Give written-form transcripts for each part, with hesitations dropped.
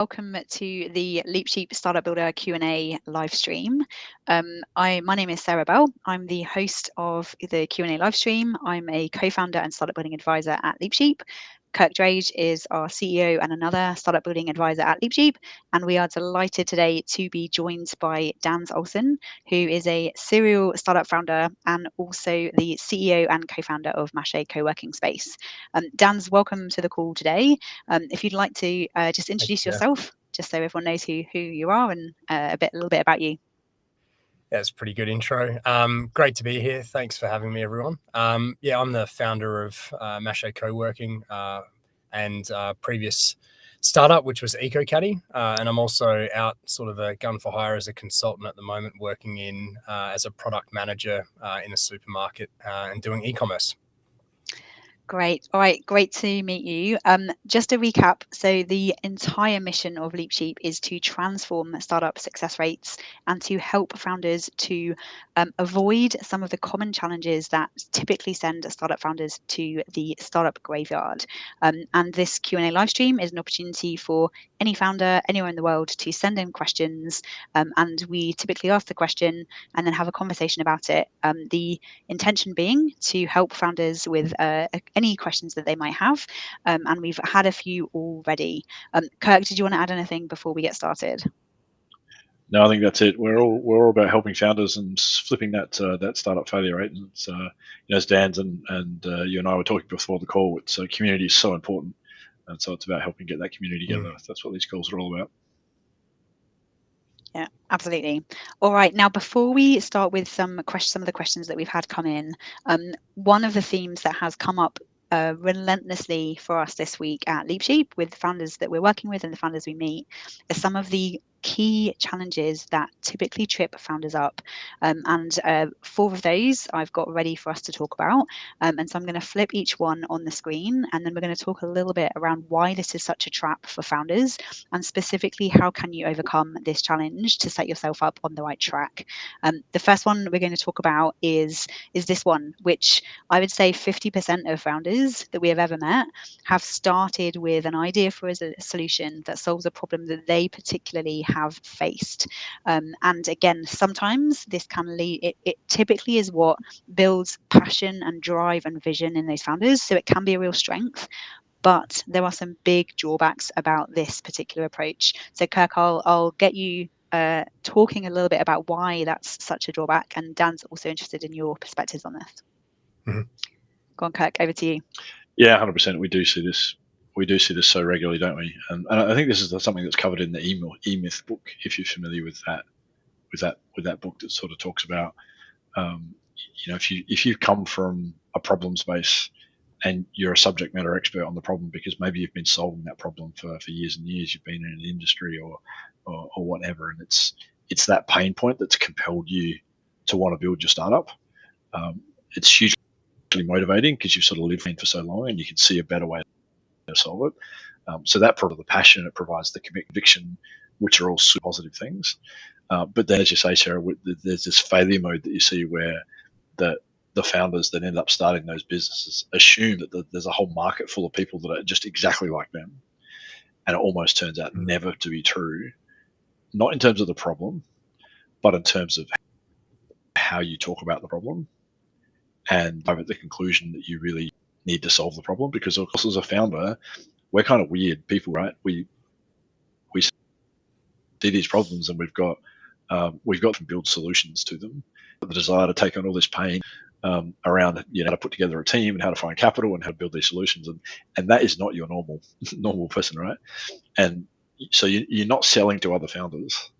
welcome to the LeapSheep Startup Builder Q&A live stream. My name is Sarah Bell. I'm the host of the Q&A live stream. I'm a co-founder and startup building advisor at LeapSheep. Kirk Drage is our CEO and another startup building advisor at LeapSheep, and we are delighted today to be joined by Daniels Olsson, who is a serial startup founder and also the CEO and co-founder of Mache co-working space. Dan's, welcome to the call today. If you'd like to just introduce yourself, just so everyone knows who you are and a little bit about you. Yeah, it's a pretty good intro. Great to be here. Thanks for having me, everyone. Yeah, I'm the founder of Mache Co-working and previous startup, which was EcoCaddy. And I'm also out sort of a gun for hire as a consultant at the moment, working in as a product manager in a supermarket and doing e-commerce. Great. All right. Great to meet you. Just a recap. So the entire mission of LeapSheep is to transform startup success rates and to help founders to avoid some of the common challenges that typically send startup founders to the startup graveyard. And this Q&A live stream is an opportunity for any founder anywhere in the world to send in questions. And we typically ask the question and then have a conversation about it. The intention being to help founders with any questions that they might have, and we've had a few already. Kirk, did you want to add anything before we get started? No, I think that's it. We're all about helping founders and flipping that startup failure rate. And it's, as Dan's and you and I were talking before the call, it's community is so important, and so it's about helping get that community together. That's what these calls are all about. Yeah, absolutely. All right. Now, before we start with some of the questions that we've had come in, one of the themes that has come up relentlessly for us this week at LeapSheep with founders that we're working with and the founders we meet is some of the key challenges that typically trip founders up. And 4 of those I've got ready for us to talk about. And so I'm going to flip each one on the screen, and then we're going to talk a little bit around why this is such a trap for founders, and specifically how can you overcome this challenge to set yourself up on the right track. The first one we're going to talk about is this one, which I would say 50% of founders that we have ever met have started with an idea for a solution that solves a problem that they particularly have faced. And again, sometimes this can lead, it typically is what builds passion and drive and vision in those founders. So it can be a real strength, but there are some big drawbacks about this particular approach. So Kirk, I'll get you talking a little bit about why that's such a drawback, and Dan's also interested in your perspectives on this. Mm-hmm. Go on, Kirk, over to you. Yeah, 100%. We do see this. We do see this so regularly, don't we? And I think this is something that's covered in the E-Myth book. If you're familiar with that book that sort of talks about, if you come from a problem space and you're a subject matter expert on the problem because maybe you've been solving that problem for years and years, you've been in an industry or whatever, and it's that pain point that's compelled you to want to build your startup. It's hugely motivating because you've sort of lived in for so long and you can see a better way to solve it. So that provides the passion, it provides the conviction, which are all super positive things. But then, as you say, Sarah, there's this failure mode that you see where the founders that end up starting those businesses assume that there's a whole market full of people that are just exactly like them. And it almost turns out never to be true, not in terms of the problem, but in terms of how you talk about the problem and arrive at the conclusion that you really need to solve the problem. Because of course, as a founder, we're kind of weird people, right? We see these problems and we've got to build solutions to them. The desire to take on all this pain around how to put together a team and how to find capital and how to build these solutions, and that is not your normal person, right? And so you're not selling to other founders,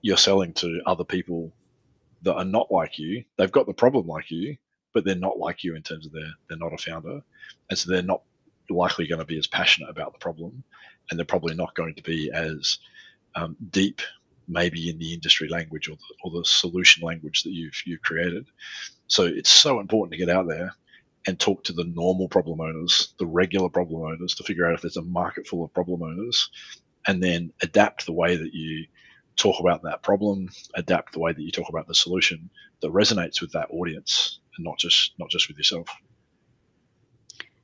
you're selling to other people that are not like you. They've got the problem like you, but they're not like you in terms of they're not a founder, and so they're not likely going to be as passionate about the problem, and they're probably not going to be as deep maybe in the industry language or the solution language that you've created. So it's so important to get out there and talk to the normal problem owners, the regular problem owners, to figure out if there's a market full of problem owners, and then adapt the way that you talk about that problem, adapt the way that you talk about the solution that resonates with that audience and not just with yourself.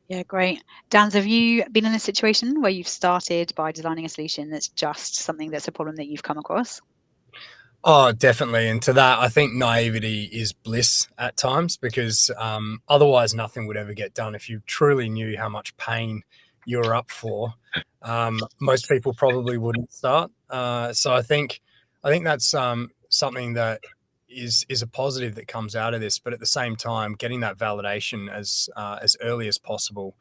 Yeah, great. Dans, have you been in a situation where you've started by designing a solution that's just something that's a problem that you've come across? Oh, definitely. And to that, I think naivety is bliss at times, because otherwise nothing would ever get done. If you truly knew how much pain you're up for, most people probably wouldn't start. So I think that's something that is a positive that comes out of this. But at the same time, getting that validation as early as possible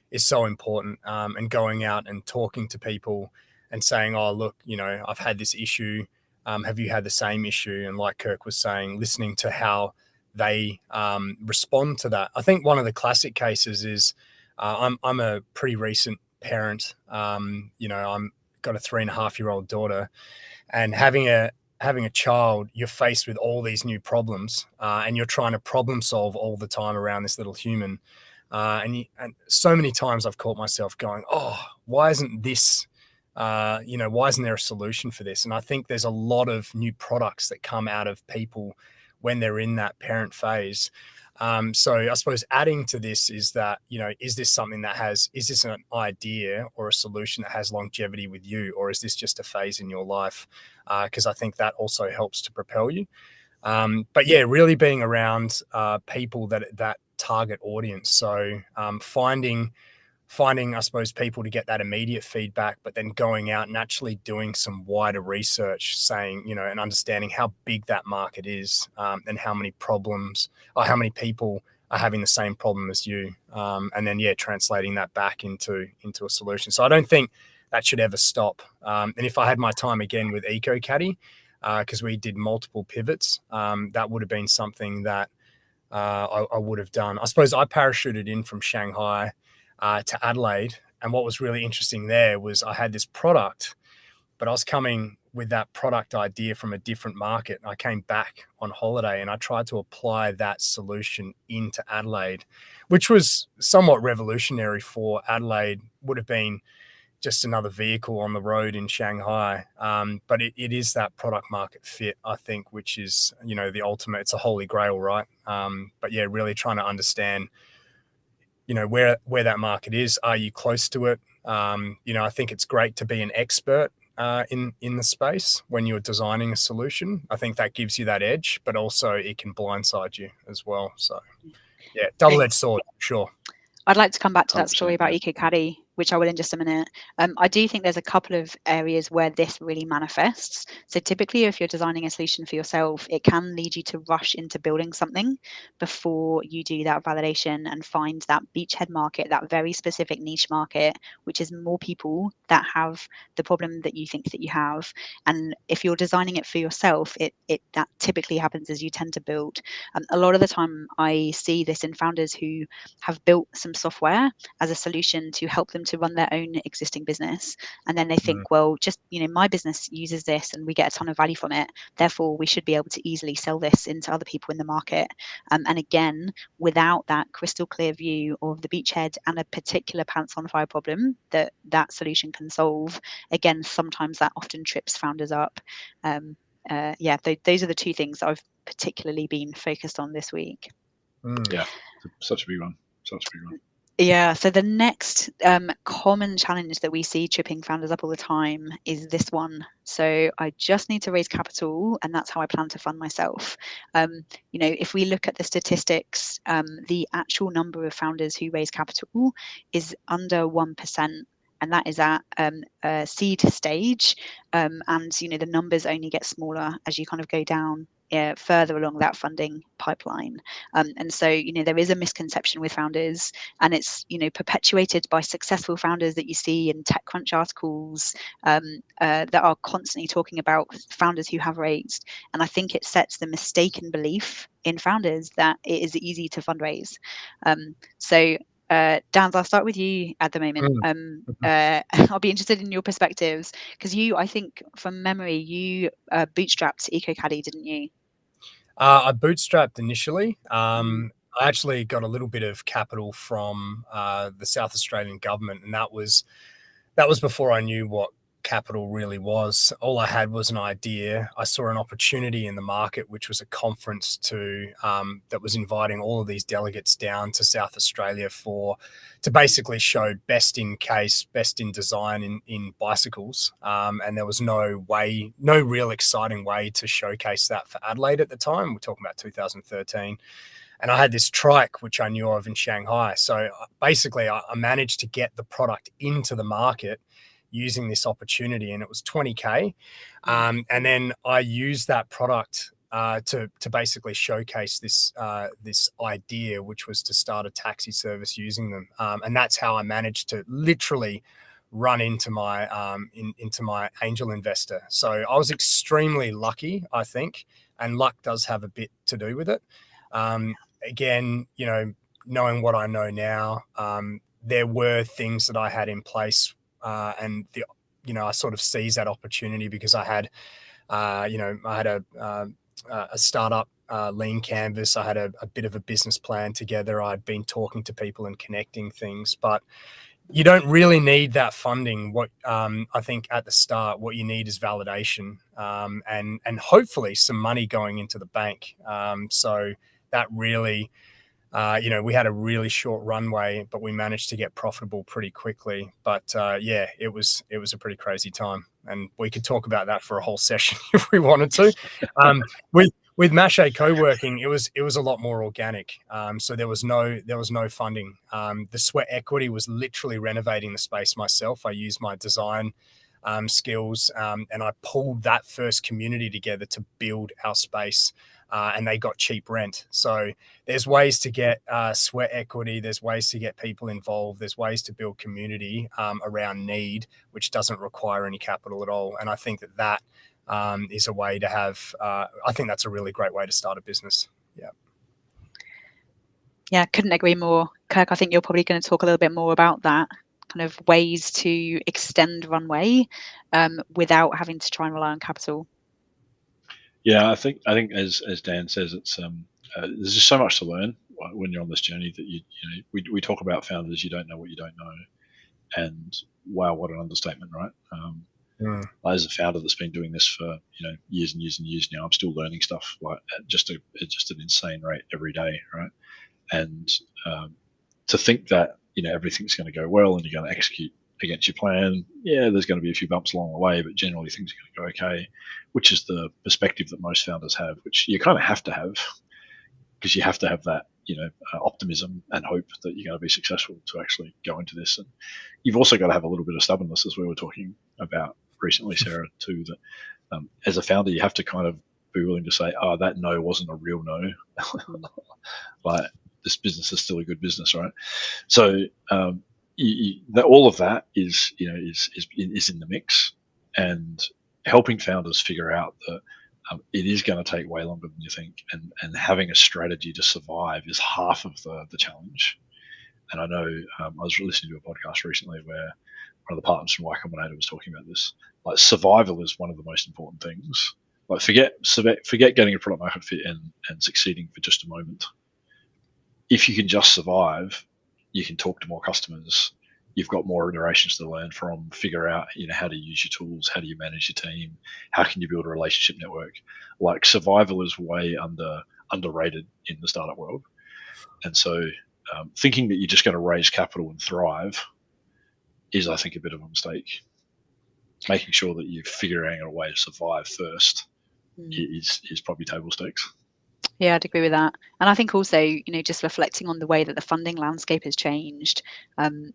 is so important. And going out and talking to people and saying, "Oh, look, I've had this issue. Have you had the same issue?" And like Kirk was saying, listening to how they respond to that. I think one of the classic cases is I'm a pretty recent parent. I'm got a 3.5-year-old daughter, and having a child, you're faced with all these new problems, and you're trying to problem solve all the time around this little human. And so many times I've caught myself going, "Oh, why isn't this?" Why isn't there a solution for this? And I think there's a lot of new products that come out of people when they're in that parent phase. So I suppose adding to this is that, is this an idea or a solution that has longevity with you, or is this just a phase in your life? Because I think that also helps to propel you. But yeah, really being around people that target audience. So finding, I suppose, people to get that immediate feedback, but then going out and actually doing some wider research, saying, and understanding how big that market is, and how many problems or how many people are having the same problem as you. And then, translating that back into a solution. So I don't think that should ever stop. And if I had my time again with EcoCaddy, because we did multiple pivots, that would have been something that I would have done. I suppose I parachuted in from Shanghai to Adelaide. And what was really interesting there was I had this product, but I was coming with that product idea from a different market. I came back on holiday and I tried to apply that solution into Adelaide, which was somewhat revolutionary for Adelaide. Would have been just another vehicle on the road in Shanghai. But it is that product market fit, I think, which is, the ultimate. It's a holy grail, right? But yeah, really trying to understand where that market is. Are you close to it? I think it's great to be an expert in the space when you're designing a solution. I think that gives you that edge, but also it can blindside you as well. So yeah, double-edged sword, sure. I'd like to come back to that 100%, story about EcoCaddy, which I will in just a minute. I do think there's a couple of areas where this really manifests. So typically, if you're designing a solution for yourself, it can lead you to rush into building something before you do that validation and find that beachhead market, that very specific niche market, which is more people that have the problem that you think that you have. And if you're designing it for yourself, that typically happens as you tend to build. A lot of the time, I see this in founders who have built some software as a solution to help them to run their own existing business, and then they think, well, just my business uses this and we get a ton of value from it, therefore we should be able to easily sell this into other people in the market. And again, without that crystal clear view of the beachhead and a particular pants on fire problem that solution can solve, again, sometimes that often trips founders up. Those are the two things I've particularly been focused on this week. Yeah, such a big one. Yeah, so the next common challenge that we see tripping founders up all the time is this one. So I just need to raise capital, and that's how I plan to fund myself. If we look at the statistics, the actual number of founders who raise capital is under 1%. And that is at a seed stage. And, the numbers only get smaller as you kind of go down further along that funding pipeline. And so, there is a misconception with founders, and it's, perpetuated by successful founders that you see in TechCrunch articles that are constantly talking about founders who have raised. And I think it sets the mistaken belief in founders that it is easy to fundraise. Dan, I'll start with you at the moment. I'll be interested in your perspectives, because I think from memory, you bootstrapped EcoCaddy, didn't you? I bootstrapped initially. I actually got a little bit of capital from the South Australian government, and that was before I knew what capital really was. All I had was an idea. I saw an opportunity in the market, which was a conference that was inviting all of these delegates down to South Australia to basically show best in case, best in design in bicycles. And there was no real exciting way to showcase that for Adelaide at the time. We're talking about 2013. And I had this trike, which I knew of in Shanghai. So basically, I managed to get the product into the market using this opportunity, and it was 20K. And then I used that product to basically showcase this idea, which was to start a taxi service using them. And that's how I managed to literally run into my into my angel investor. So I was extremely lucky, I think, and luck does have a bit to do with it. Again, knowing what I know now, there were things that I had in place, and I sort of seized that opportunity because I had, a startup lean canvas. I had a bit of a business plan together. I'd been talking to people and connecting things, but you don't really need that funding. What I think at the start, what you need is validation, and hopefully some money going into the bank. So that really, we had a really short runway, but we managed to get profitable pretty quickly. But it was a pretty crazy time, and we could talk about that for a whole session if we wanted to. With Mache co-working, it was a lot more organic. So there was no funding. The sweat equity was literally renovating the space myself. I used my design skills, and I pulled that first community together to build our space. And they got cheap rent. So there's ways to get sweat equity. There's ways to get people involved. There's ways to build community around need, which doesn't require any capital at all. And I think that is a way to have, I think that's a really great way to start a business. Yeah. Yeah, couldn't agree more. Kirk, I think you're probably going to talk a little bit more about that, kind of ways to extend runway without having to try and rely on capital. Yeah, I think as Dan says, it's there's just so much to learn when you're on this journey that we talk about founders. You don't know what you don't know, and wow, what an understatement, right? As a founder that's been doing this for years and years and years now, I'm still learning stuff like at just an insane rate every day, right? And to think that everything's going to go well and you're going to execute against your plan, there's going to be a few bumps along the way, but generally things are going to go okay, which is the perspective that most founders have, which you kind of have to have, because you have to have that optimism and hope that you're going to be successful to actually go into this. And you've also got to have a little bit of stubbornness, as we were talking about recently, Sarah, too, that as a founder you have to kind of be willing to say, that no wasn't a real no. Like, this business is still a good business, right? So all of that is in the mix, and helping founders figure out that it is going to take way longer than you think, and having a strategy to survive is half of the challenge. And I know I was listening to a podcast recently where one of the partners from Y Combinator was talking about this. Like, survival is one of the most important things. Like, forget getting a product market fit and succeeding for just a moment. If you can just survive, you can talk to more customers. You've got more iterations to learn from, figure out, how to use your tools, how do you manage your team, how can you build a relationship network. Like, survival is way underrated in the startup world. And so thinking that you're just going to raise capital and thrive is, I think, a bit of a mistake. Making sure that you're figuring out a way to survive first is probably table stakes. Yeah, I'd agree with that. And I think also, just reflecting on the way that the funding landscape has changed, Dan,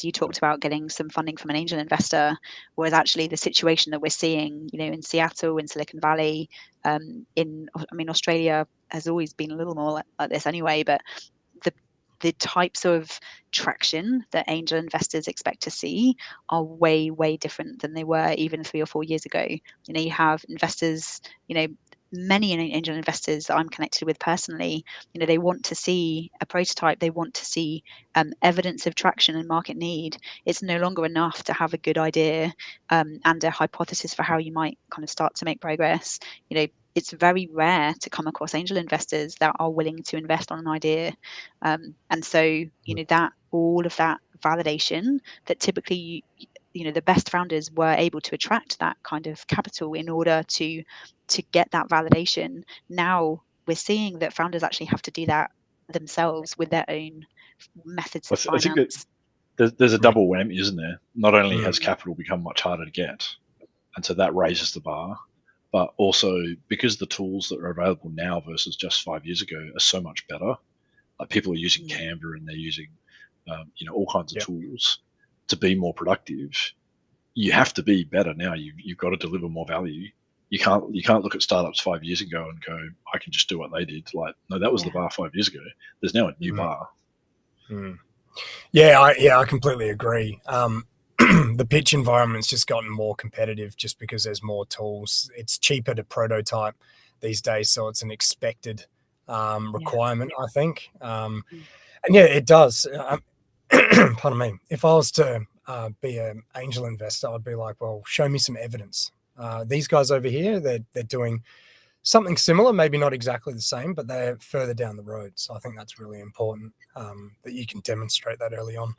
you talked about getting some funding from an angel investor, whereas actually the situation that we're seeing, in Seattle, in Silicon Valley, Australia has always been a little more like this anyway, but the types of traction that angel investors expect to see are way, way different than they were even 3 or 4 years ago. You have investors, many angel investors that I'm connected with personally, they want to see a prototype. They want to see evidence of traction and market need. It's no longer enough to have a good idea and a hypothesis for how you might kind of start to make progress. It's very rare to come across angel investors that are willing to invest on an idea. And so, that all of that validation that typically the best founders were able to attract that kind of capital in order to get that validation. Now we're seeing that founders actually have to do that themselves with their own methods of I think that finance. there's a double whammy, isn't there? Not only has capital become much harder to get, and so that raises the bar, but also because the tools that are available now versus just 5 years ago are so much better. Like people are using Canva and they're using, all kinds of tools to be more productive. You have to be better now. You've got to deliver more value. You can't look at startups 5 years ago and go, I can just do what they did. Like, no, that was the bar 5 years ago. There's now a new bar. Yeah, I completely agree. The pitch environment's just gotten more competitive just because there's more tools. It's cheaper to prototype these days, so it's an expected requirement, I think. And yeah, it does. Pardon me. If I was to be an angel investor, I'd be like, well, show me some evidence. These guys over here, they're doing something similar, maybe not exactly the same, but they're further down the road. So I think that's really important that you can demonstrate that early on.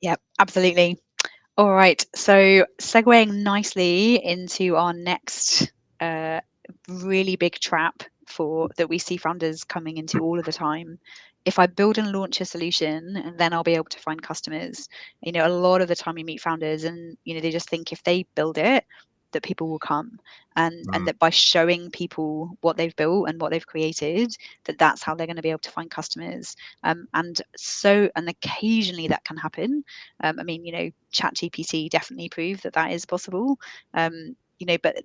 Yep, absolutely. All right, so segueing nicely into our next really big trap that we see founders coming into all of the time. If I build and launch a solution, then I'll be able to find customers. A lot of the time you meet founders and, they just think if they build it, that people will come, and that by showing people what they've built and what they've created, that's how they're going to be able to find customers. And occasionally that can happen. ChatGPT definitely proved that is possible. But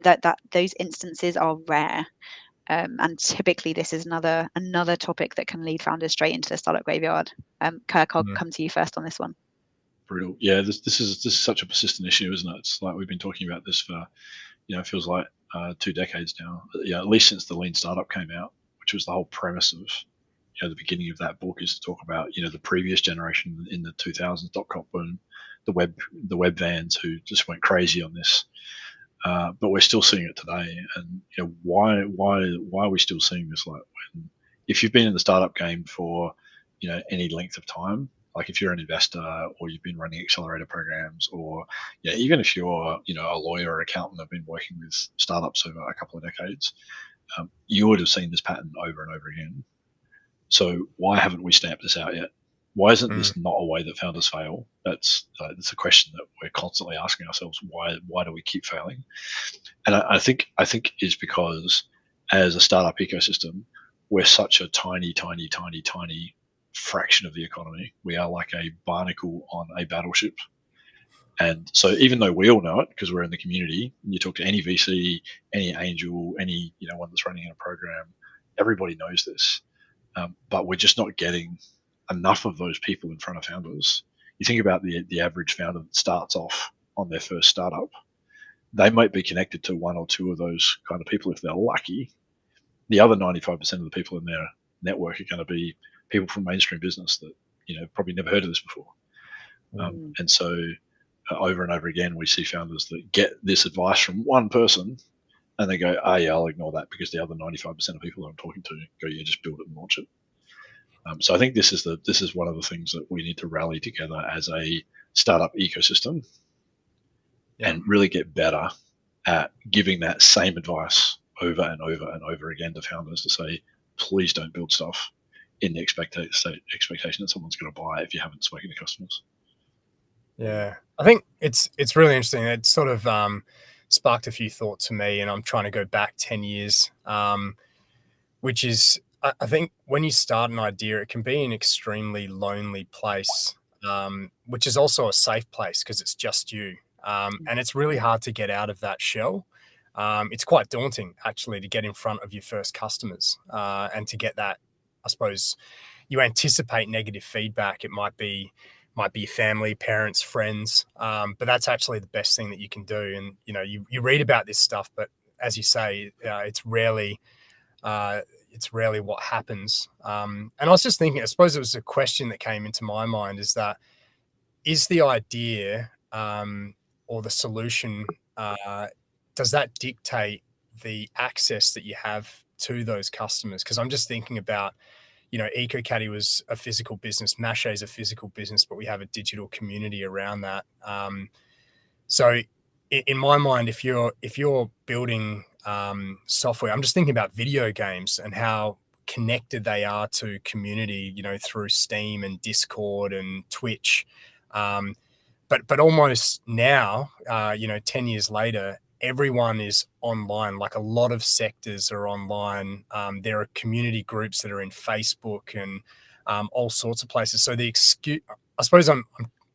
that those instances are rare. And typically this is another topic that can lead founders straight into the startup graveyard. Kirk, I'll come to you first on this one. Brutal. Yeah, this is such a persistent issue, isn't it? It's like we've been talking about this for, it feels like 2 decades now. Yeah, at least since the Lean Startup came out, which was the whole premise of, the beginning of that book, is to talk about, the previous generation in the 2000s, dot-com boom, the web vans who just went crazy on this. But we're still seeing it today. And why are we still seeing this? Like, if you've been in the startup game for any length of time, like if you're an investor or you've been running accelerator programs, or even if you're a lawyer or accountant, have been working with startups over a couple of decades, you would have seen this pattern over and over again. So why haven't we stamped this out yet? Why isn't this not a way that founders fail? That's a question that we're constantly asking ourselves. Why do we keep failing? And I think it's because as a startup ecosystem, we're such a tiny fraction of the economy. We are like a barnacle on a battleship. And so even though we all know it because we're in the community, and you talk to any VC, any angel, any one that's running in a program, everybody knows this. But we're just not getting enough of those people in front of founders. You think about the average founder that starts off on their first startup, they might be connected to one or two of those kind of people if they're lucky. The other 95% of the people in their network are going to be people from mainstream business that probably never heard of this before. And so over and over again, we see founders that get this advice from one person and they go, oh yeah, I'll ignore that because the other 95% of people that I'm talking to go, yeah, just build it and launch it. So I think this is one of the things that we need to rally together as a startup ecosystem and really get better at giving that same advice over and over and over again to founders to say, please don't build stuff in the expectation that someone's going to buy if you haven't spoken to customers. Yeah, I think it's really interesting. It sort of sparked a few thoughts for me, and I'm trying to go back 10 years, which is, I think when you start an idea, it can be an extremely lonely place, which is also a safe place because it's just you. And it's really hard to get out of that shell. It's quite daunting, actually, to get in front of your first customers and to get that, I suppose, you anticipate negative feedback. It might be your family, parents, friends, but that's actually the best thing that you can do. And, you read about this stuff, but as you say, it's rarely what happens. And I was just thinking, I suppose it was a question that came into my mind is the idea or the solution, does that dictate the access that you have to those customers? Because I'm just thinking about, EcoCaddy was a physical business, Mache is a physical business, but we have a digital community around that. So in my mind, if you're building software, I'm just thinking about video games and how connected they are to community, through Steam and Discord and Twitch. But almost now, 10 years later, everyone is online. Like a lot of sectors are online. There are community groups that are in Facebook and all sorts of places. So I suppose I'm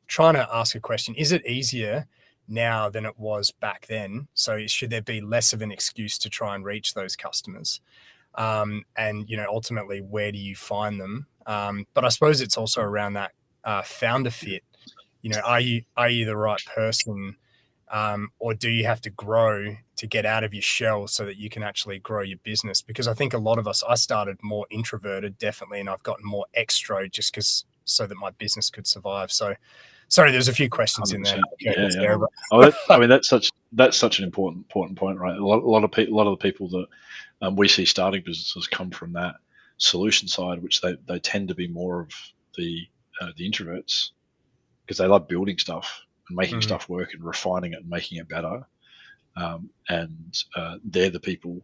trying to ask a question. Is it easier now than it was back then? So should there be less of an excuse to try and reach those customers? And, ultimately, where do you find them? But I suppose it's also around that founder fit. Are you the right person, or do you have to grow to get out of your shell so that you can actually grow your business? Because I think a lot of us, I started more introverted, definitely, and I've gotten more extro just so that my business could survive. So, sorry, there's a few questions 100%. In there. Yeah. That's such an important point, right? A lot of the people that we see starting businesses come from that solution side, which they tend to be more of the introverts, because they love building stuff and making stuff work and refining it and making it better. And they're the people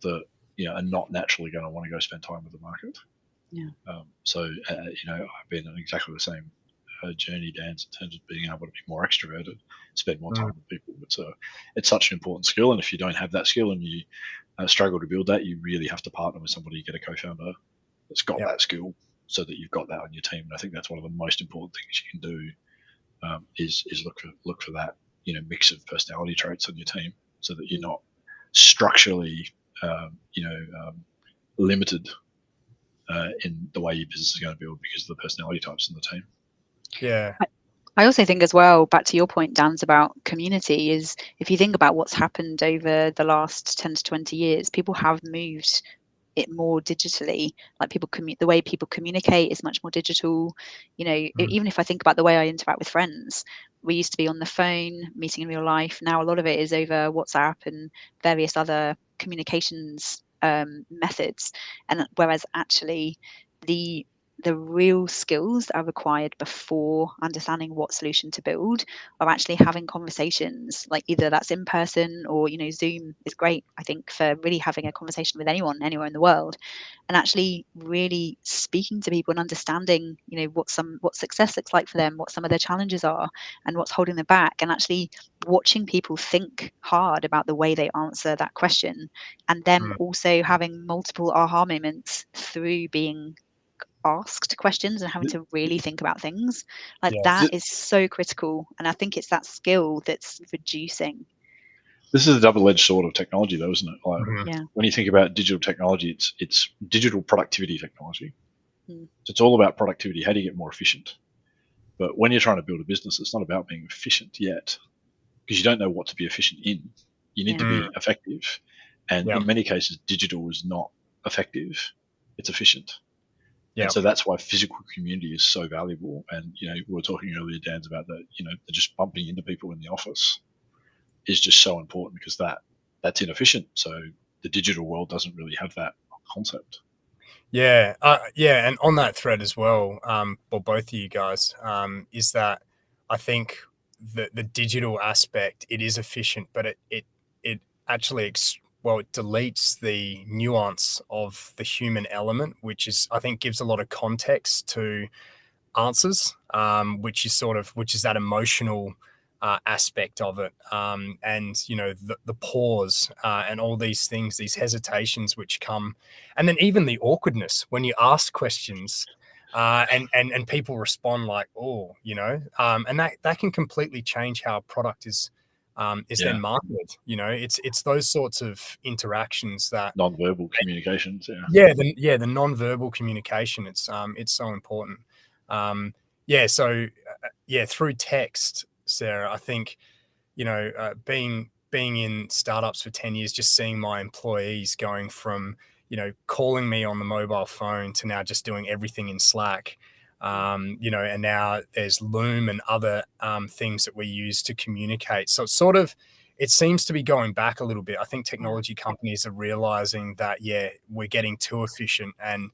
that are not naturally going to want to go spend time with the market. Yeah. So I've been on exactly the same journey, Dan, in terms of being able to be more extroverted, spend more time with people. It's such an important skill, and if you don't have that skill and you struggle to build that, you really have to partner with somebody, get a co-founder that's got that skill, so that you've got that on your team. And I think that's one of the most important things you can do. Is look for that mix of personality traits on your team, so that you're not structurally limited in the way your business is going to build because of the personality types in the team. Yeah. I also think as well, back to your point, Dan's, about community, is if you think about what's happened over the last 10 to 20 years, people have moved it more digitally. Like the way people communicate is much more digital. Even if I think about the way I interact with friends, we used to be on the phone, meeting in real life. Now a lot of it is over WhatsApp and various other communications methods. And whereas actually the real skills that are required before understanding what solution to build are actually having conversations, like either that's in person or Zoom is great, I think, for really having a conversation with anyone anywhere in the world, and actually really speaking to people and understanding what success looks like for them, what some of their challenges are and what's holding them back, and actually watching people think hard about the way they answer that question, and them also having multiple aha moments through being asked questions and having to really think about things like that is so critical. And I think it's that skill that's reducing. This is a double-edged sword of technology, though, isn't it? Like, when you think about digital technology, it's digital productivity technology. So it's all about productivity. How do you get more efficient? But when you're trying to build a business, it's not about being efficient yet, because you don't know what to be efficient in. You need to be effective. And in many cases, digital is not effective. It's efficient. Yeah. And so that's why physical community is so valuable. And, we were talking earlier, Dan, about that, just bumping into people in the office is just so important, because that's inefficient. So the digital world doesn't really have that concept. Yeah. And on that thread as well, for both of you guys, is that I think the digital aspect, it is efficient, but it actually it deletes the nuance of the human element, which I think gives a lot of context to answers, which is that emotional aspect of it. And, the pause and all these things, these hesitations which come, and then even the awkwardness when you ask questions and people respond like, and that can completely change how a product is then marketed. It's those sorts of interactions that non-verbal communications. The non-verbal communication. It's so important. Through text, Sarah, I think being in startups for 10 years, just seeing my employees going from calling me on the mobile phone to now just doing everything in Slack. And now there's Loom and other things that we use to communicate. So it seems to be going back a little bit. I think technology companies are realizing that, we're getting too efficient, and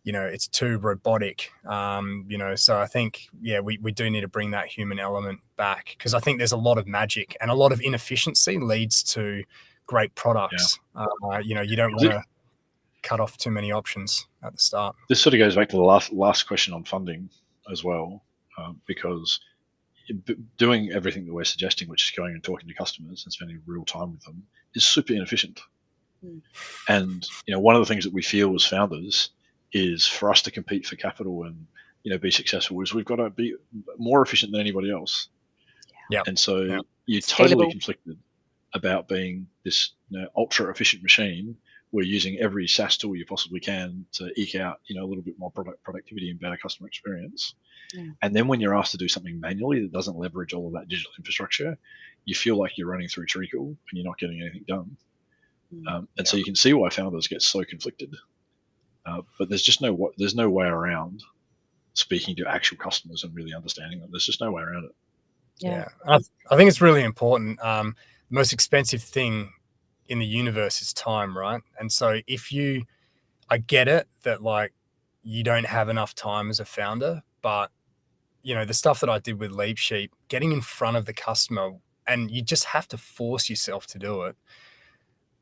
it's too robotic. So I think, we do need to bring that human element back, because I think there's a lot of magic, and a lot of inefficiency leads to great products. You don't want to cut off too many options at the start. This sort of goes back to the last question on funding as well, because doing everything that we're suggesting, which is going and talking to customers and spending real time with them, is super inefficient. And one of the things that we feel as founders is, for us to compete for capital and be successful, is we've got to be more efficient than anybody else. And so you're totally conflicted about being this ultra efficient machine. We're using every SaaS tool you possibly can to eke out a little bit more productivity and better customer experience. And then when you're asked to do something manually that doesn't leverage all of that digital infrastructure, you feel like you're running through treacle and you're not getting anything done. So you can see why founders get so conflicted. But there's no way around speaking to actual customers and really understanding them. There's just no way around it. I think it's really important. The most expensive thing in the universe is time, right? And so I get it that like you don't have enough time as a founder, but the stuff that I did with LeapSheep, getting in front of the customer, and you just have to force yourself to do it.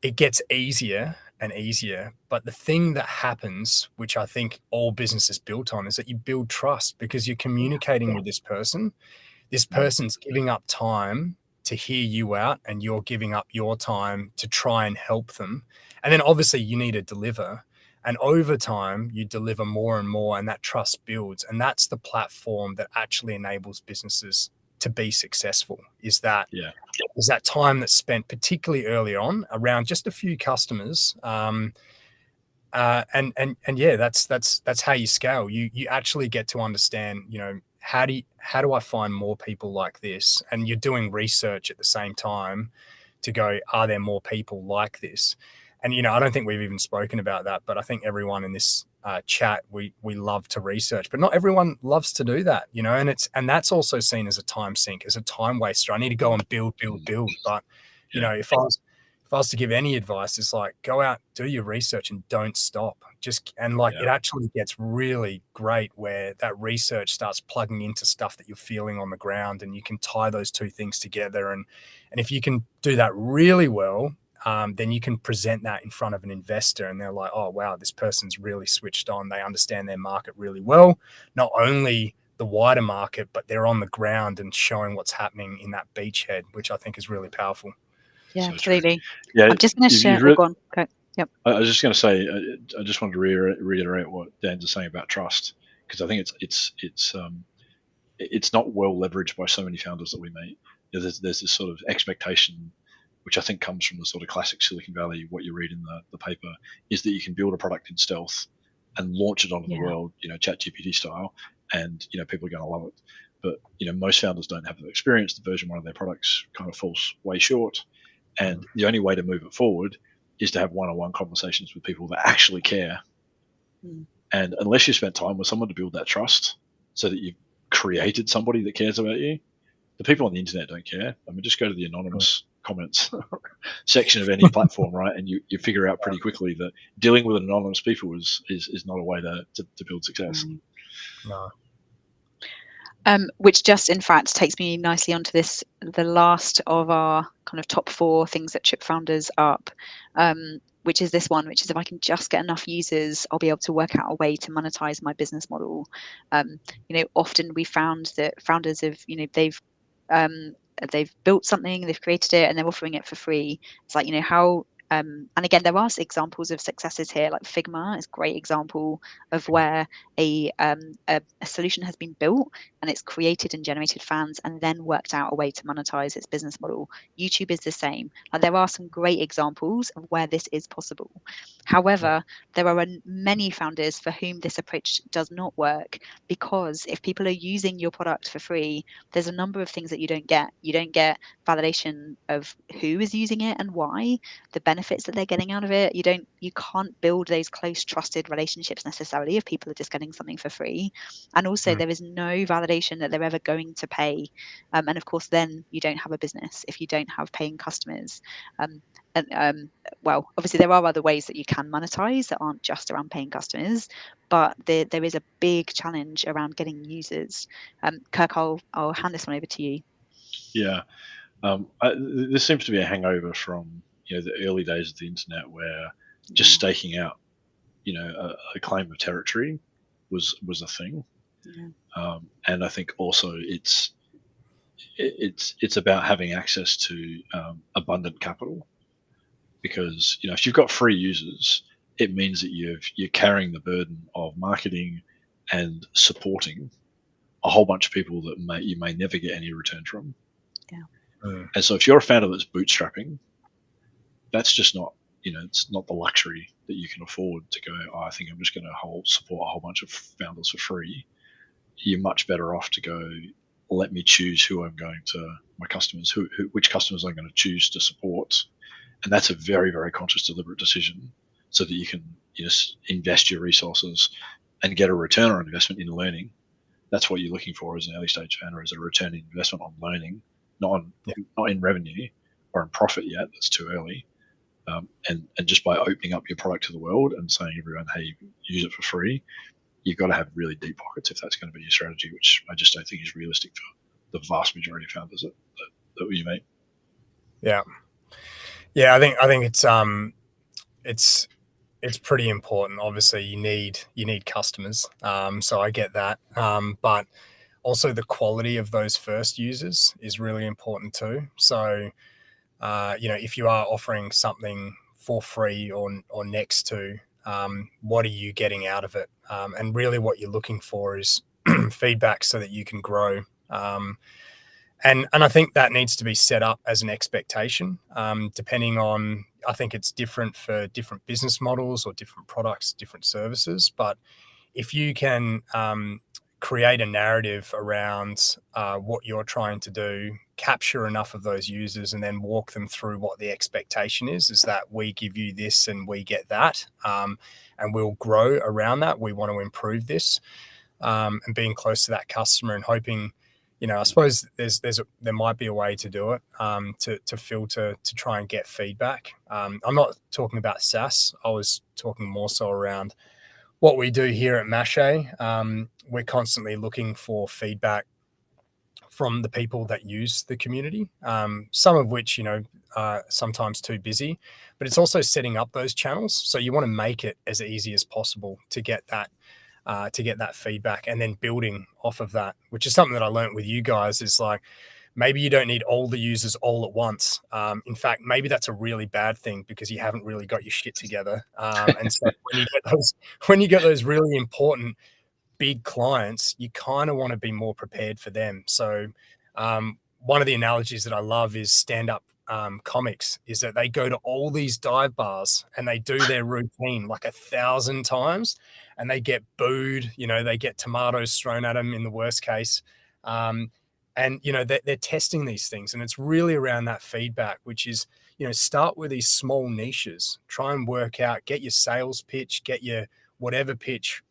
It gets easier and easier, but the thing that happens, which I think all business is built on, is that you build trust, because you're communicating with this person. This person's giving up time to hear you out, and you're giving up your time to try and help them. And then obviously you need to deliver. And over time, you deliver more and more, and that trust builds. And that's the platform that actually enables businesses to be successful, is that time that's spent, particularly early on, around just a few customers. That's how you scale. You actually get to understand, how do I find more people like this? And you're doing research at the same time to go, are there more people like this? And, I don't think we've even spoken about that, but I think everyone in this chat, we love to research, but not everyone loves to do that, and that's also seen as a time sink, as a time waster. I need to go and build. But, if I was to give any advice, it's like, go out, do your research, and don't stop. It actually gets really great where that research starts plugging into stuff that you're feeling on the ground, and you can tie those two things together. And if you can do that really well, then you can present that in front of an investor, and they're like, oh, wow, this person's really switched on. They understand their market really well, not only the wider market, but they're on the ground and showing what's happening in that beachhead, which I think is really powerful. Yeah, absolutely. Yeah, I'm just going to share. Go on. Okay. Yep. I was just going to say, I just wanted to reiterate what Dan's saying about trust, because I think it's not well leveraged by so many founders that we meet. There's this sort of expectation, which I think comes from the sort of classic Silicon Valley. What you read in the paper is that you can build a product in stealth and launch it onto the world, ChatGPT style, and people are going to love it. But most founders don't have the experience. The version 1 of their products kind of falls way short, and the only way to move it forward is to have one-on-one conversations with people that actually care. And unless you spent time with someone to build that trust, so that you've created somebody that cares about you, the people on the internet don't care. I mean, just go to the anonymous comments section of any platform, right? And you figure out pretty quickly that dealing with anonymous people is not a way to build success. No. Which just in fact takes me nicely onto the last of our kind of top 4 things that trip founders up, which is this one, which is, if I can just get enough users, I'll be able to work out a way to monetize my business model. Often we found that founders have, they've built something, they've created it, and they're offering it for free. It's like, how and again, there are examples of successes here, like Figma is a great example of where a solution has been built and it's created and generated fans and then worked out a way to monetize its business model. YouTube is the same. Like, there are some great examples of where this is possible. However, there are many founders for whom this approach does not work, because if people are using your product for free, there's a number of things that you don't get. You don't get validation of who is using it and why, the benefits benefits that they're getting out of it. You can't build those close, trusted relationships necessarily if people are just getting something for free. And also there is no validation that they're ever going to pay. And of course, then you don't have a business if you don't have paying customers. Well, obviously there are other ways that you can monetize that aren't just around paying customers, but there is a big challenge around getting users. Kirk, I'll hand this one over to you. Yeah. This seems to be a hangover from the early days of the internet, where just staking out a claim of territory was a thing. And I think also it's about having access to abundant capital, because if you've got free users, it means that you're carrying the burden of marketing and supporting a whole bunch of people that you may never get any return from. And so if you're a founder that's bootstrapping, that's just not, it's not the luxury that you can afford to go, I think I'm just going to support a whole bunch of founders for free. You're much better off to go, let me choose who I'm going to, my customers, which customers I'm going to choose to support. And that's a very, very conscious, deliberate decision, so that you can invest your resources and get a return on investment in learning. That's what you're looking for as an early stage founder, is a return on investment on learning, not in revenue or in profit yet. That's too early. And just by opening up your product to the world and saying everyone, hey, use it for free, you've got to have really deep pockets if that's going to be your strategy, which I just don't think is realistic for the vast majority of founders that we meet. Yeah. I think it's pretty important. Obviously, you need customers. So I get that. But also the quality of those first users is really important too. So, if you are offering something for free or next to, what are you getting out of it? And really what you're looking for is feedback so that you can grow. And I think that needs to be set up as an expectation, depending on, I think it's different for different business models or different products, different services. But if you can create a narrative around what you're trying to do, capture enough of those users, and then walk them through what the expectation is that we give you this and we get that, and we'll grow around that. We want to improve this, and being close to that customer and hoping, I suppose there might be a way to do it, to filter, to try and get feedback. I'm not talking about SaaS. I was talking more so around what we do here at Mache. We're constantly looking for feedback from the people that use the community, some of which, are sometimes too busy, but it's also setting up those channels. So you want to make it as easy as possible to get that feedback, and then building off of that, which is something that I learned with you guys, is like, maybe you don't need all the users all at once. In fact, maybe that's a really bad thing, because you haven't really got your shit together. And so when you get those really important big clients, you kind of want to be more prepared for them. So one of the analogies that I love is stand-up comics, is that they go to all these dive bars and they do their routine like 1,000 times, and they get booed, they get tomatoes thrown at them in the worst case. And, they're testing these things, and it's really around that feedback, which is, start with these small niches, try and work out, get your sales pitch, get your whatever pitch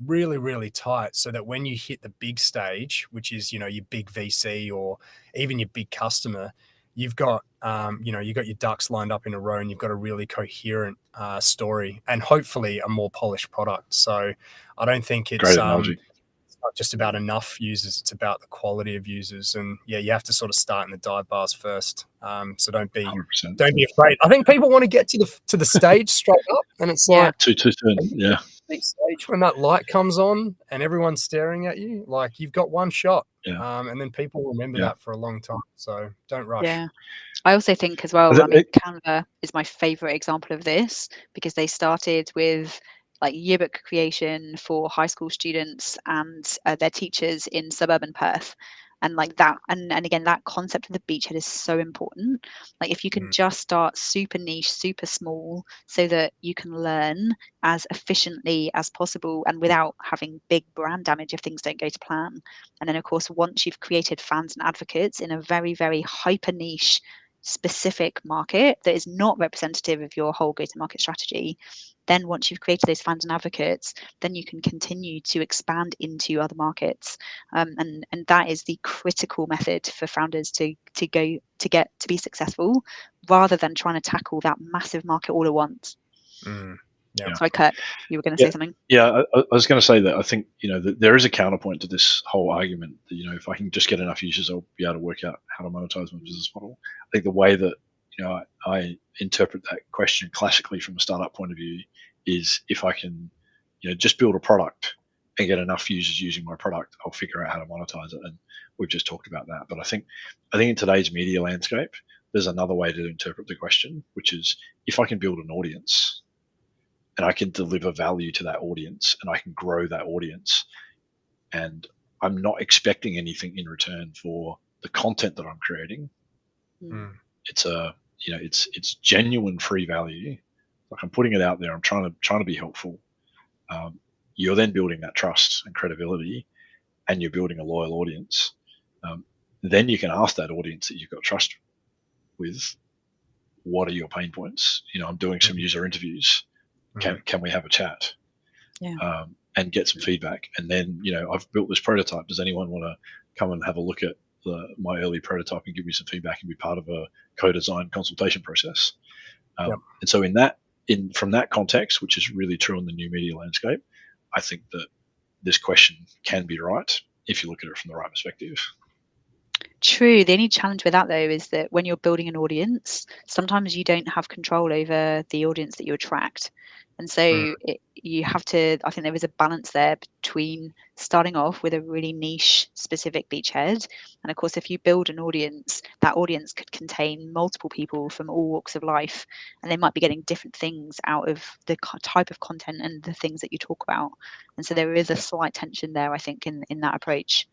really, really tight, so that when you hit the big stage, which is, your big VC or even your big customer, you've got, you've got your ducks lined up in a row, and you've got a really coherent story, and hopefully a more polished product. So I don't think it's not just about enough users, it's about the quality of users. And you have to sort of start in the dive bars first. So don't be 100%. Don't be afraid. I think people want to get to the stage straight up, and it's like too soon. Yeah. Big stage, when that light comes on and everyone's staring at you, like, you've got one shot. And then people remember that for a long time. So don't rush. Yeah. I also think as well, Canva is my favorite example of this, because they started with like yearbook creation for high school students and their teachers in suburban Perth. And like that, and again, that concept of the beachhead is so important. Like, if you can just start super niche, super small, so that you can learn as efficiently as possible and without having big brand damage if things don't go to plan. And then, of course, once you've created fans and advocates in a very, very hyper niche specific market that is not representative of your whole go-to-market strategy, then once you've created those fans and advocates, then you can continue to expand into other markets. And that is the critical method for founders to get to be successful, rather than trying to tackle that massive market all at once. Yeah. Sorry, Kirk, you were going to say something. Yeah, I was going to say that I think, that there is a counterpoint to this whole argument that, if I can just get enough users, I'll be able to work out how to monetize my business model. I think the way that, I interpret that question classically from a startup point of view is, if I can, just build a product and get enough users using my product, I'll figure out how to monetize it. And we've just talked about that. But I think in today's media landscape, there's another way to interpret the question, which is, if I can build an audience and I can deliver value to that audience and I can grow that audience, and I'm not expecting anything in return for the content that I'm creating. It's it's genuine free value. Like, I'm putting it out there. I'm trying to be helpful. You're then building that trust and credibility, and you're building a loyal audience. Then you can ask that audience that you've got trust with, what are your pain points? I'm doing some user interviews. Can we have a chat? Yeah. And get some feedback? And then, I've built this prototype. Does anyone want to come and have a look at my early prototype and give me some feedback and be part of a co-design consultation process? And so from that context, which is really true in the new media landscape, I think that this question can be right if you look at it from the right perspective. True. The only challenge with that, though, is that when you're building an audience, sometimes you don't have control over the audience that you attract. And so you have to, I think there is a balance there between starting off with a really niche specific beachhead. And of course, if you build an audience, that audience could contain multiple people from all walks of life, and they might be getting different things out of the type of content and the things that you talk about. And so there is a slight tension there, I think, in that approach.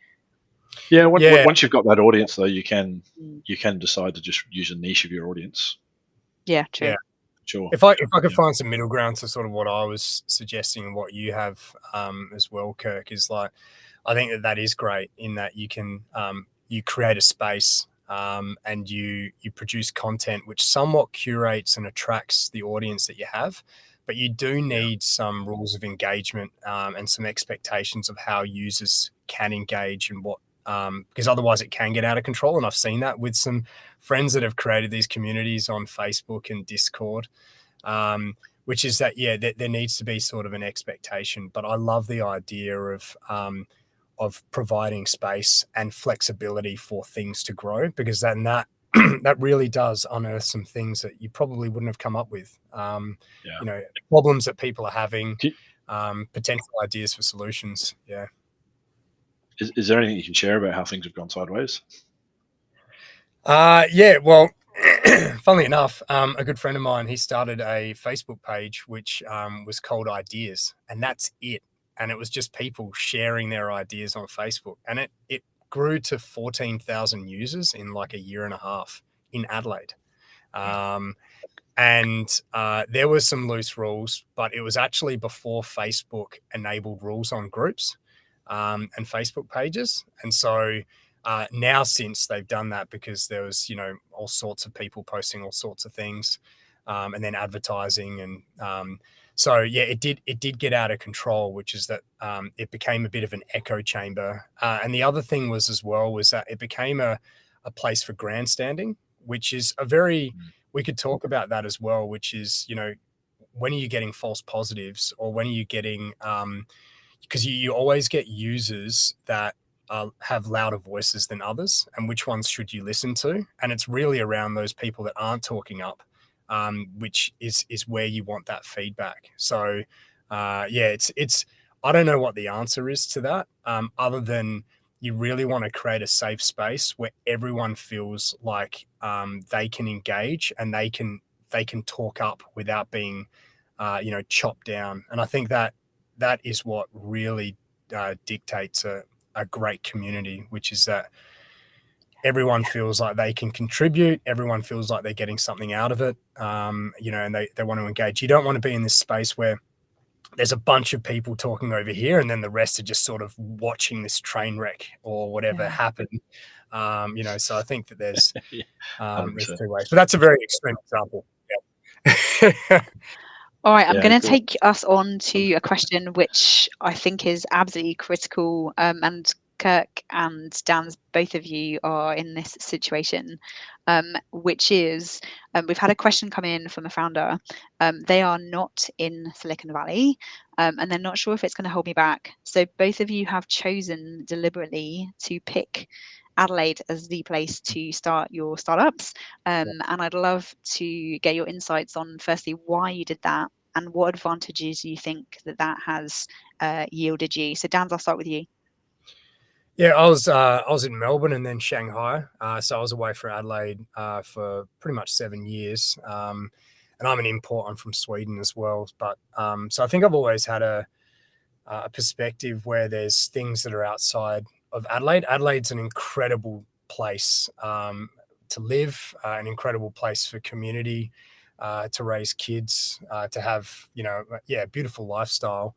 Yeah, once you've got that audience, though, you can decide to just use a niche of your audience. Yeah, true. Yeah. Sure. If I could find some middle ground to sort of what I was suggesting and what you have as well, Kirk, is like, I think that is great in that you can you create a space and you produce content which somewhat curates and attracts the audience that you have, but you do need some rules of engagement and some expectations of how users can engage and what. Because otherwise it can get out of control. And I've seen that with some friends that have created these communities on Facebook and Discord, which is that, there needs to be sort of an expectation. But I love the idea of providing space and flexibility for things to grow, because then that really does unearth some things that you probably wouldn't have come up with. Problems that people are having, potential ideas for solutions. Yeah. Is there anything you can share about how things have gone sideways? Well, funnily enough, a good friend of mine, he started a Facebook page which was called Ideas, and that's it. And it was just people sharing their ideas on Facebook, and it grew to 14,000 users in like a year and a half in Adelaide. And there were some loose rules, but it was actually before Facebook enabled rules on groups and Facebook pages. And so now since they've done that, because there was, all sorts of people posting all sorts of things and then advertising. And it did get out of control, which is that it became a bit of an echo chamber. And the other thing was that it became a place for grandstanding, which is we could talk about that as well, which is, when are you getting false positives, or when are you getting, because you always get users that have louder voices than others, and which ones should you listen to? And it's really around those people that aren't talking up, which is where you want that feedback. So it's I don't know what the answer is to that, other than you really want to create a safe space where everyone feels like they can engage and they can talk up without being chopped down. And I think that is what really dictates a great community, which is that everyone feels like they can contribute. Everyone feels like they're getting something out of it, and they want to engage. You don't want to be in this space where there's a bunch of people talking over here and then the rest are just sort of watching this train wreck or whatever happen. So I think that there's Yeah, there's 100%. two ways, but that's a very extreme example. Yeah. All right, I'm Yeah, going to cool. take us on to a question which I think is absolutely critical, and Kirk and Dan's, both of you are in this situation, which is, we've had a question come in from a founder. They are not in Silicon Valley, and they're not sure if it's going to hold me back. So both of you have chosen deliberately to pick Adelaide as the place to start your startups. And I'd love to get your insights on, firstly, why you did that and what advantages you think that has yielded you. So Dan, I'll start with you. Yeah, I was in Melbourne and then Shanghai. So I was away from Adelaide for pretty much 7 years. And I'm an import. I'm from Sweden as well. But so I think I've always had a perspective where there's things that are outside of Adelaide. Adelaide's an incredible place to live, an incredible place for community, to raise kids, to have, a beautiful lifestyle.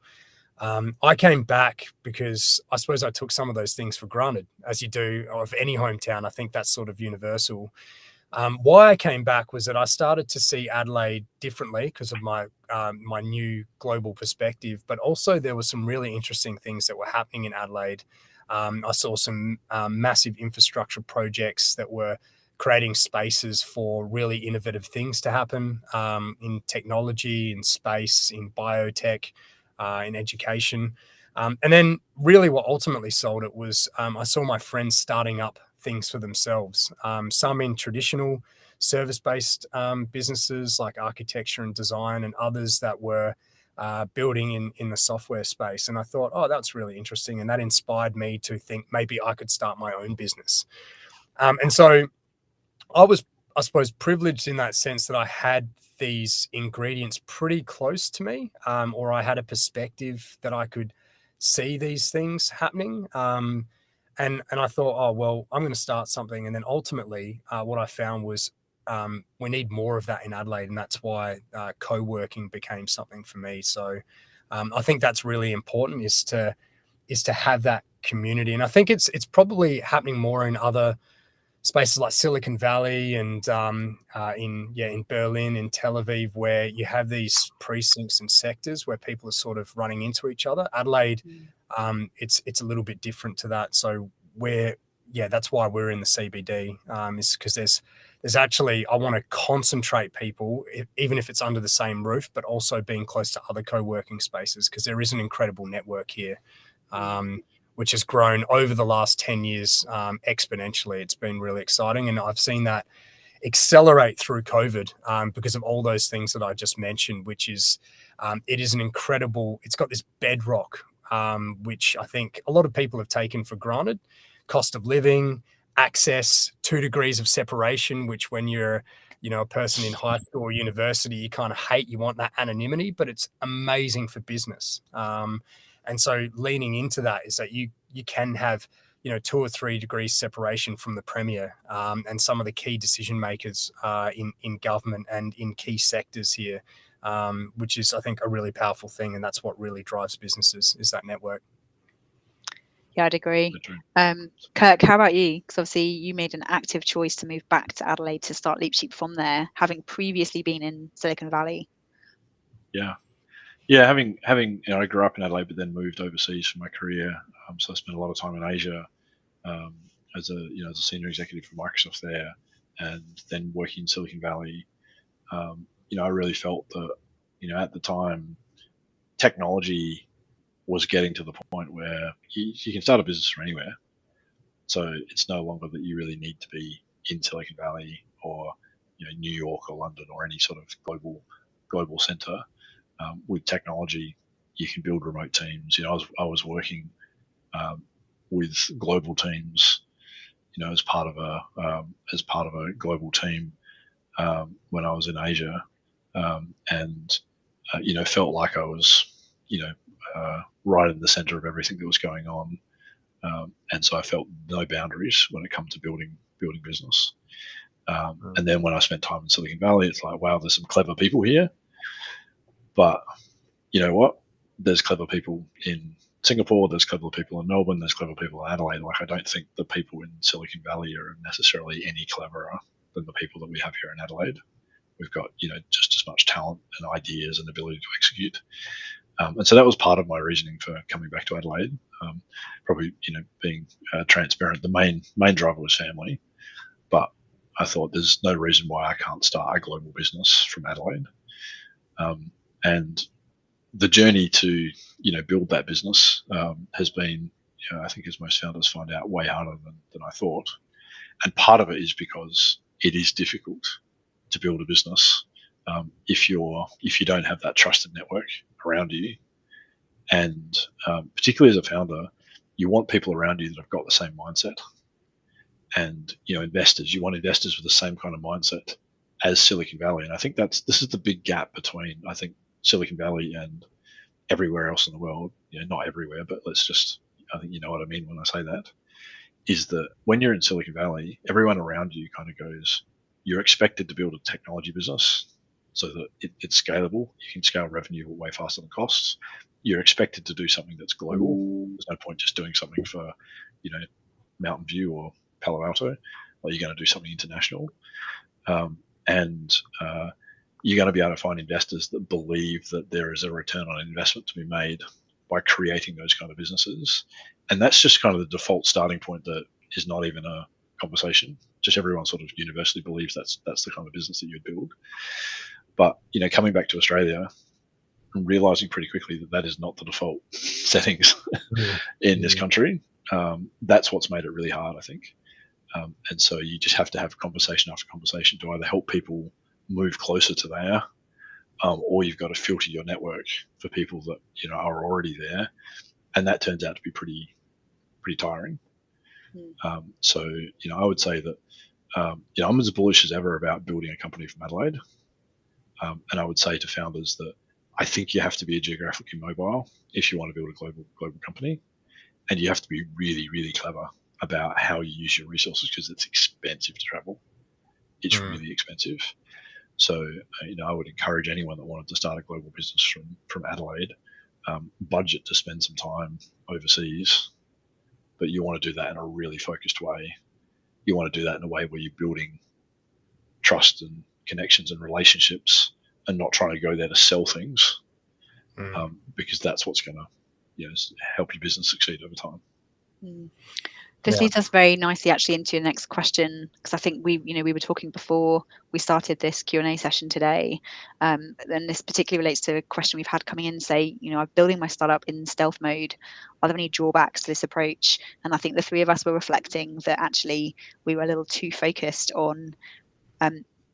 I came back because I suppose I took some of those things for granted, as you do of any hometown. I think that's sort of universal. Why I came back was that I started to see Adelaide differently because of my new global perspective, but also there were some really interesting things that were happening in Adelaide. I saw some massive infrastructure projects that were creating spaces for really innovative things to happen in technology, in space, in biotech, in education. And then really what ultimately sold it was I saw my friends starting up things for themselves, some in traditional service-based businesses like architecture and design, and others that were building in the software space. And I thought, oh, that's really interesting. And that inspired me to think maybe I could start my own business. And so I was, I suppose, privileged in that sense that I had these ingredients pretty close to me, or I had a perspective that I could see these things happening. And I thought, oh, well, I'm going to start something. And then ultimately, what I found was we need more of that in Adelaide. And that's why co-working became something for me. So I think that's really important, is to have that community. And I think it's probably happening more in other spaces like Silicon Valley and in Berlin, in Tel Aviv, where you have these precincts and sectors where people are sort of running into each other. Adelaide, it's a little bit different to that. So that's why we're in the CBD, is because there's actually, I want to concentrate people, even if it's under the same roof, but also being close to other co-working spaces, because there is an incredible network here. Which has grown over the last 10 years exponentially. It's been really exciting. And I've seen that accelerate through COVID because of all those things that I just mentioned, which is, it is an incredible, it's got this bedrock, which I think a lot of people have taken for granted. Cost of living, access, 2 degrees of separation, which when you're, a person in high school or university, you kind of hate, you want that anonymity, but it's amazing for business. And so leaning into that is that you can have, 2 or 3 degrees separation from the premier and some of the key decision makers in government and in key sectors here, which is, I think, a really powerful thing. And that's what really drives businesses, is that network. Yeah, I'd agree. Kirk, how about you? Because obviously you made an active choice to move back to Adelaide to start LeapSheep from there, having previously been in Silicon Valley. Yeah, having I grew up in Adelaide, but then moved overseas for my career. So I spent a lot of time in Asia as a senior executive for Microsoft there, and then working in Silicon Valley. I really felt that at the time, technology was getting to the point where you can start a business from anywhere. So it's no longer that you really need to be in Silicon Valley or New York or London or any sort of global center. With technology, you can build remote teams. I was working with global teams, as part of a global team when I was in Asia, and felt like I was, right in the center of everything that was going on, and so I felt no boundaries when it comes to building business. And then when I spent time in Silicon Valley, it's like, wow, there's some clever people here. But you know what? There's clever people in Singapore, there's clever people in Melbourne, there's clever people in Adelaide. Like, I don't think the people in Silicon Valley are necessarily any cleverer than the people that we have here in Adelaide. We've got, just as much talent and ideas and ability to execute. And so that was part of my reasoning for coming back to Adelaide. Probably, being transparent, the main driver was family, but I thought there's no reason why I can't start a global business from Adelaide. And the journey to, build that business has been, I think, as most founders find out, way harder than I thought. And part of it is because it is difficult to build a business if you don't have that trusted network around you, and particularly as a founder, you want people around you that have got the same mindset. And investors, you want investors with the same kind of mindset as Silicon Valley. And I think this is the big gap between, I think, Silicon Valley and everywhere else in the world. Not everywhere, but I think you know what I mean when I say that, is that when you're in Silicon Valley, everyone around you kind of goes, you're expected to build a technology business so that it's scalable. You can scale revenue way faster than costs. You're expected to do something that's global. There's no point just doing something for, Mountain View or Palo Alto. Or you're going to do something international. And you're going to be able to find investors that believe that there is a return on investment to be made by creating those kind of businesses. And that's just kind of the default starting point that is not even a conversation. Just everyone sort of universally believes that's the kind of business that you'd build. But, coming back to Australia and realizing pretty quickly that is not the default settings in this country, that's what's made it really hard, I think. And so you just have to have conversation after conversation to either help people move closer to there, or you've got to filter your network for people that are already there, and that turns out to be pretty tiring. So I would say that I'm as bullish as ever about building a company from Adelaide, and I would say to founders that I think you have to be geographically mobile if you want to build a global company, and you have to be really, really clever about how you use your resources, because it's expensive to travel. It's really expensive. So, I would encourage anyone that wanted to start a global business from Adelaide, budget to spend some time overseas, but you want to do that in a really focused way. You want to do that in a way where you're building trust and connections and relationships, and not trying to go there to sell things, because that's what's going to help your business succeed over time. This leads us very nicely actually into your next question, because I think we were talking before we started this Q&A session today, and this particularly relates to a question we've had coming in. Say, I'm building my startup in stealth mode. Are there any drawbacks to this approach? And I think the three of us were reflecting that actually we were a little too focused on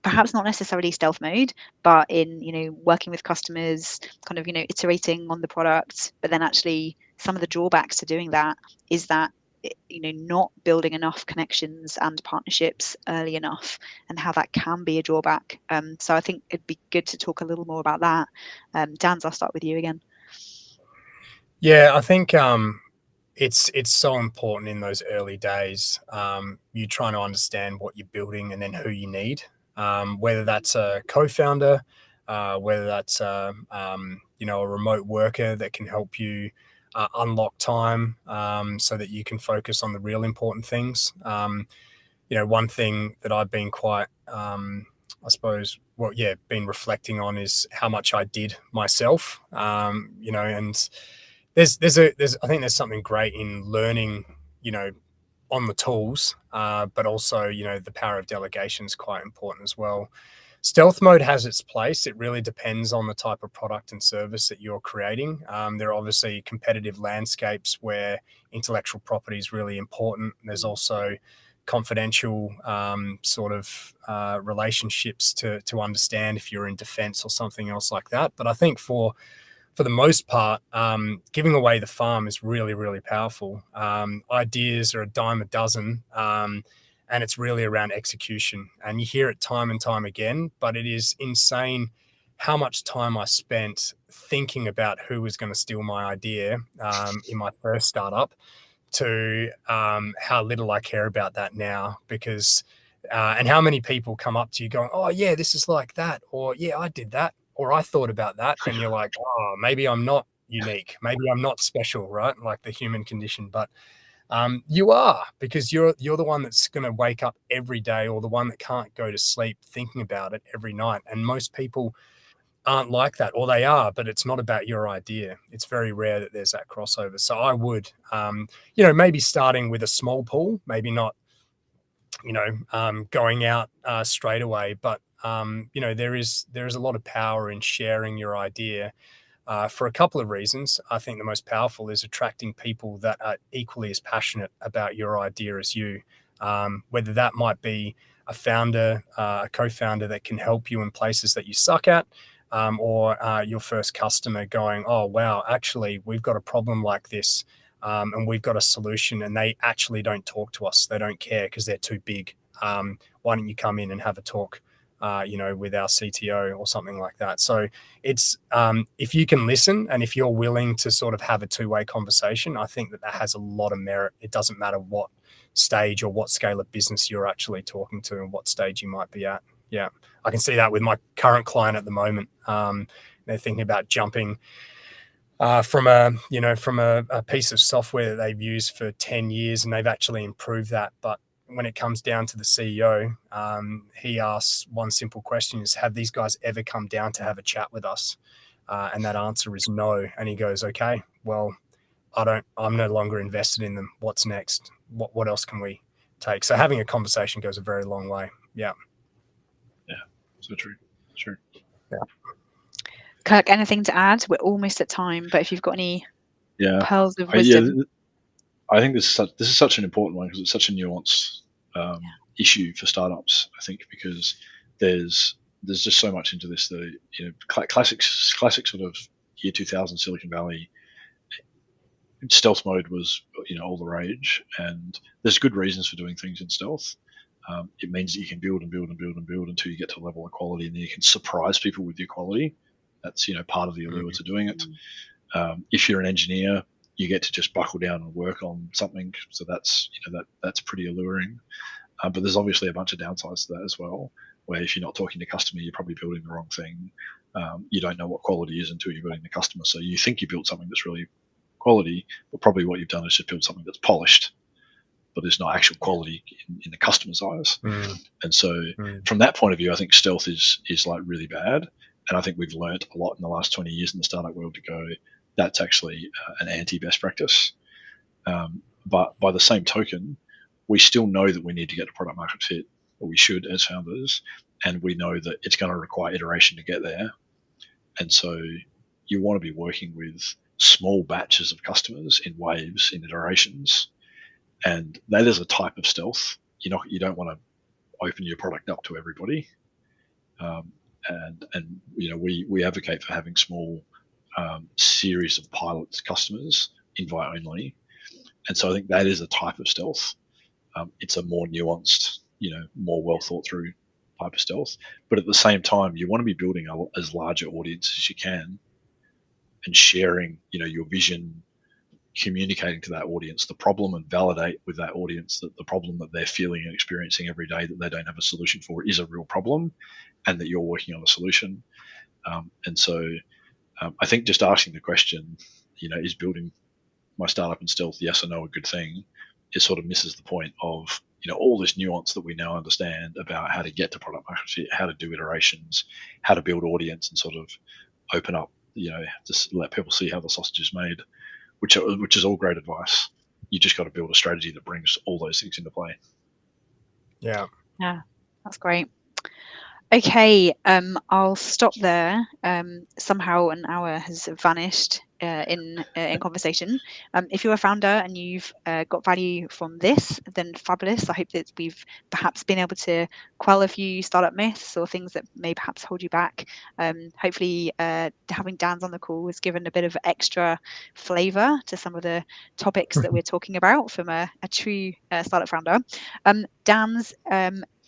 perhaps not necessarily stealth mode, but in working with customers, kind of iterating on the product. But then actually some of the drawbacks to doing that is that not building enough connections and partnerships early enough, and how that can be a drawback. So I think it'd be good to talk a little more about that. Dans, I'll start with you again. Yeah, I think it's so important in those early days. You trying to understand what you're building and then who you need, whether that's a co-founder, whether that's a remote worker that can help you unlock time so that you can focus on the real important things. One thing that I've been quite, been reflecting on is how much I did myself. And there's I think there's something great in learning, on the tools, but also, the power of delegation is quite important as well. Stealth mode has its place. It really depends on the type of product and service that you're creating. There are obviously competitive landscapes where intellectual property is really important. There's also confidential relationships to understand if you're in defense or something else like that. But I think for the most part, giving away the farm is really, really powerful. Ideas are a dime a dozen. And it's really around execution. And you hear it time and time again, but it is insane how much time I spent thinking about who was going to steal my idea in my first startup, to how little I care about that now, because and how many people come up to you going, oh yeah, this is like that, or yeah, I did that, or I thought about that. And you're like, oh, maybe I'm not, unique. Maybe I'm not special, right? Like the human condition, but you are, because you're the one that's going to wake up every day, or the one that can't go to sleep thinking about it every night. And most people aren't like that, or they are, but it's not about your idea. It's very rare that there's that crossover. So I would, maybe starting with a small pool, maybe not, going out straight away, but there is a lot of power in sharing your idea. For a couple of reasons. I think the most powerful is attracting people that are equally as passionate about your idea as you, whether that might be a founder, a co-founder that can help you in places that you suck at, or your first customer going, oh, wow, actually, we've got a problem like this, and we've got a solution, and they actually don't talk to us. They don't care because they're too big. Why don't you come in and have a talk? With our CTO or something like that. So it's if you can listen, and if you're willing to sort of have a two-way conversation, I think that has a lot of merit. It doesn't matter what stage or what scale of business you're actually talking to and what stage you might be at. Yeah, I can see that with my current client at the moment. They're thinking about jumping from a piece of software that they've used for 10 years, and they've actually improved that. But when it comes down to the CEO, he asks one simple question: is, have these guys ever come down to have a chat with us? And that answer is no. And he goes, okay, well, I'm no longer invested in them. What's next? What else can we take? So having a conversation goes a very long way. Yeah. Yeah. So true. Sure. Yeah. Kirk, anything to add? We're almost at time, but if you've got any pearls of wisdom. I think this is such an important one because it's such a nuanced issue for startups. I think because there's just so much into this that classic sort of year 2000 Silicon Valley stealth mode was all the rage, and there's good reasons for doing things in stealth. It means that you can build and build and build and build until you get to a level of quality, and then you can surprise people with your quality. That's part of the allure to doing it. If you're an engineer, you get to just buckle down and work on something. So that's that's pretty alluring. But there's obviously a bunch of downsides to that as well, where if you're not talking to customer, you're probably building the wrong thing. You don't know what quality is until you're building the customer. So you think you built something that's really quality, but probably what you've done is just build something that's polished, but there's not actual quality in the customer's eyes. And so from that point of view, I think stealth is like really bad. And I think we've learned a lot in the last 20 years in the startup world to go, that's actually an anti-best practice. But by the same token, we still know that we need to get to product market fit, or we should as founders, and we know that it's going to require iteration to get there. And so you want to be working with small batches of customers in waves, in iterations, and that is a type of stealth. You don't want to open your product up to everybody. And we advocate for having small series of pilot customers, invite only, and so I think that is a type of stealth. It's a more nuanced, more well thought through type of stealth. But at the same time, you want to be building as large an audience as you can, and sharing, your vision, communicating to that audience the problem, and validate with that audience that the problem that they're feeling and experiencing every day that they don't have a solution for is a real problem, and that you're working on a solution. And so I think just asking the question, is building my startup in stealth, yes or no, a good thing, it sort of misses the point of, all this nuance that we now understand about how to get to product market fit, how to do iterations, how to build audience, and sort of open up, just let people see how the sausage is made, which is all great advice. You just got to build a strategy that brings all those things into play. Yeah, that's great. Okay, I'll stop there. Somehow an hour has vanished in conversation. If you're a founder and you've got value from this, then fabulous. I hope that we've perhaps been able to quell a few startup myths or things that may perhaps hold you back. Hopefully having Dan's on the call has given a bit of extra flavour to some of the topics that we're talking about from a true startup founder. Dan's,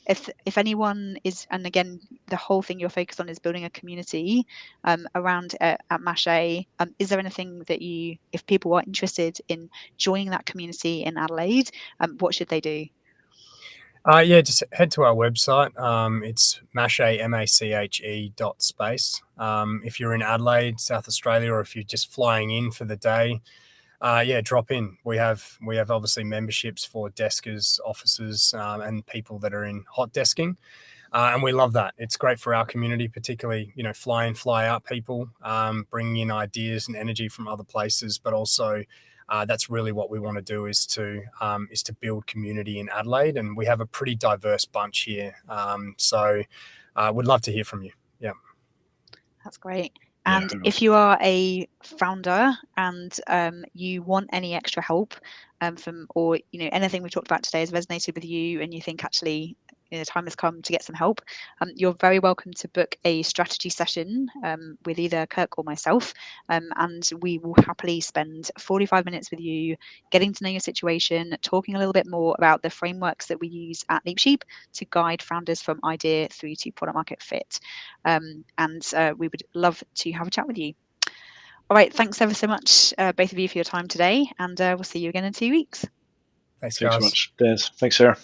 if anyone is, and again, the whole thing you're focused on is building a community around at Mache, is there anything that if people are interested in joining that community in Adelaide, what should they do? Yeah, just head to our website. It's Mache, MACHE.space. If you're in Adelaide, South Australia, or if you're just flying in for the day, yeah, drop in. We have obviously memberships for deskers, officers, and people that are in hot desking. And we love that. It's great for our community, particularly, fly in, fly out people, bringing in ideas and energy from other places, but also that's really what we want to do is to build community in Adelaide, and we have a pretty diverse bunch here. So we'd love to hear from you. Yeah, that's great. And if you are a founder and you want any extra help from, or anything we've talked about today has resonated with you, and you think actually the time has come to get some help, you're very welcome to book a strategy session with either Kirk or myself, and we will happily spend 45 minutes with you, getting to know your situation, talking a little bit more about the frameworks that we use at LeapSheep to guide founders from idea through to product market fit. And we would love to have a chat with you. All right, thanks ever so much, both of you, for your time today, and we'll see you again in 2 weeks. Thanks so guys. much, Des. Thanks, Sarah.